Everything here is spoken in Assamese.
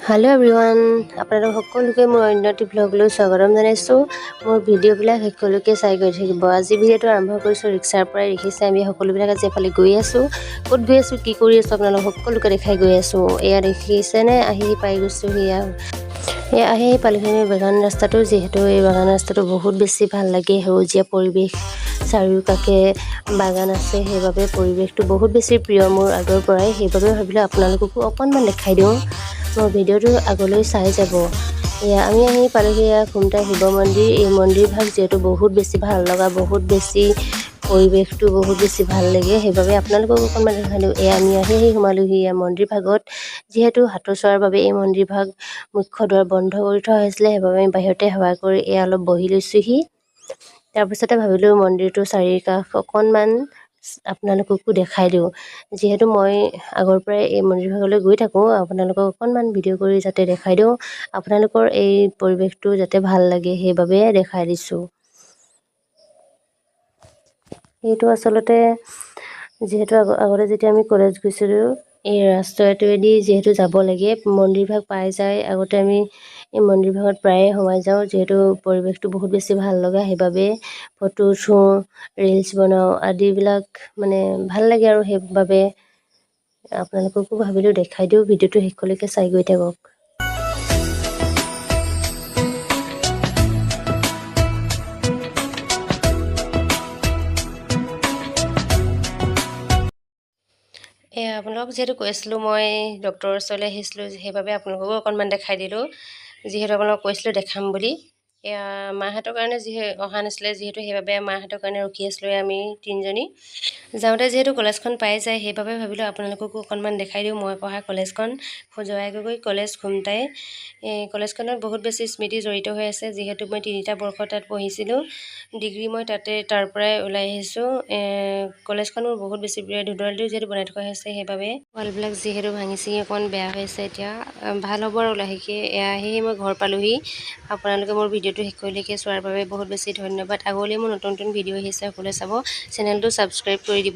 हेलो एवरीवन আপোনালোক সকলোকে মই অন্যটি ব্লগলৈ স্বাগতম জনাইছোঁ মোৰ ভিডিঅ'বিলাক সকলোকে চাই গৈ থাকিব আজি ভিডিঅ'টো আৰম্ভ কৰিছোঁ ৰিক্সাৰ পৰাই দেখিছে আমি সকলোবিলাক আজি এফালে গৈ আছোঁ ক'ত গৈ আছোঁ কি কৰি আছোঁ আপোনালোক সকলোকে দেখাই গৈ আছোঁ এয়া দেখিছেনে আহি পাই গৈছোঁ এয়া আহি পালেহি বাগান ৰাস্তাটো যিহেতু এই বাগান ৰাস্তাটো বহুত বেছি ভাল লাগে সেউজীয়া পৰিৱেশ চাৰিওকাষে বাগান আছে সেইবাবে পৰিৱেশটো বহুত বেছি প্ৰিয় মোৰ আগৰ পৰাই সেইবাবে ভাবিলোঁ আপোনালোককো অকণমান দেখাই দিওঁ মোৰ ভিডিঅ'টো আগলৈ চাই যাব এয়া আমি আহি পালোহি এয়া খুমটা শিৱ মন্দিৰ এই মন্দিৰ ভাগ যিহেতু বহুত বেছি ভাল লগা বহুত বেছি পৰিৱেশটো বহুত বেছি ভাল লাগে সেইবাবে আপোনালোকক অকণমান দেখাই দিওঁ এয়া আমি আহি সোমালোহি এয়া মন্দিৰ ভাগত যিহেতু হাতৰ চোৱাৰ বাবে এই মন্দিৰ ভাগ মুখ্য দুৱাৰ বন্ধ কৰি থোৱা হৈছিলে সেইবাবে আমি বাহিৰতে সেৱা কৰি এয়া অলপ বহি লৈছোঁহি তাৰপিছতে ভাবিলোঁ মন্দিৰটো চাৰিওকাষ অকণমান আপোনালোককো দেখাই দিওঁ যিহেতু মই আগৰ পৰাই এই মন্দিৰ ভাগলৈ গৈ থাকোঁ আপোনালোকক অকণমান ভিডিঅ' কৰি যাতে দেখাই দিওঁ আপোনালোকৰ এই পৰিৱেশটো যাতে ভাল লাগে সেইবাবে দেখাই দিছোঁ এইটো আচলতে যিহেতু আগতে যেতিয়া আমি কলেজ গৈছিলোঁ এই ৰাস্তাটোৱেদি যিহেতু যাব লাগে মন্দিৰ ভাগ পাই যায় আগতে আমি এই মন্দিৰ ভাগত প্ৰায়ে সোমাই যাওঁ যিহেতু পৰিৱেশটো বহুত বেছি ভাল লগা সেইবাবে ফটো উঠোঁ ৰিলচ বনাওঁ আদিবিলাক মানে ভাল লাগে আৰু সেইবাবে আপোনালোককো ভাবিলোঁ দেখাই দিওঁ ভিডিঅ'টো শেষলৈকে চাই গৈ থাকক আপোনালোকক যিহেতু কৈছিলোঁ মই ডক্টৰৰ ওচৰলৈ আহিছিলোঁ সেইবাবে আপোনালোককো অকণমান দেখাই দিলোঁ যিহেতু আপোনালোকক কৈছিলোঁ দেখাম বুলি এয়া মাহঁতৰ কাৰণে অহা নাছিলে যিহেতু সেইবাবে মাহঁতৰ কাৰণে ৰখি আছিলোঁ আমি তিনিজনী যাওঁতে যিহেতু কলেজখন পাই যায় সেইবাবে ভাবিলোঁ আপোনালোককো অকণমান দেখাই দিওঁ মই পঢ়া কলেজখন জয়াগগৈ কলেজ খুমটাই এই কলেজখনত বহুত বেছি স্মৃতি জড়িত হৈ আছে যিহেতু মই 3টা বৰ্ষ তাত পঢ়িছিলোঁ ডিগ্ৰী মই তাৰ পৰাই ওলাই আহিছোঁ কলেজখন মোৰ বহুত বেছি প্ৰিয় ধুদলটো যিহেতু বনাই থকা হৈছে সেইবাবে ৱালবিলাক যিহেতু ভাঙি চিঙি অকণ বেয়া হৈছে এতিয়া ভাল হ'ব আৰু লাহেকৈ এয়া আহি মই ঘৰ পালোহি আপোনালোকে মোৰ ভিডিঅ'টো শেষলৈকে চোৱাৰ বাবে বহুত বেছি ধন্যবাদ আগলৈ মোৰ নতুন নতুন ভিডিঅ' আহিছে সকলোৱে চাব চেনেলটো ছাবস্ক্ৰাইব কৰি দিব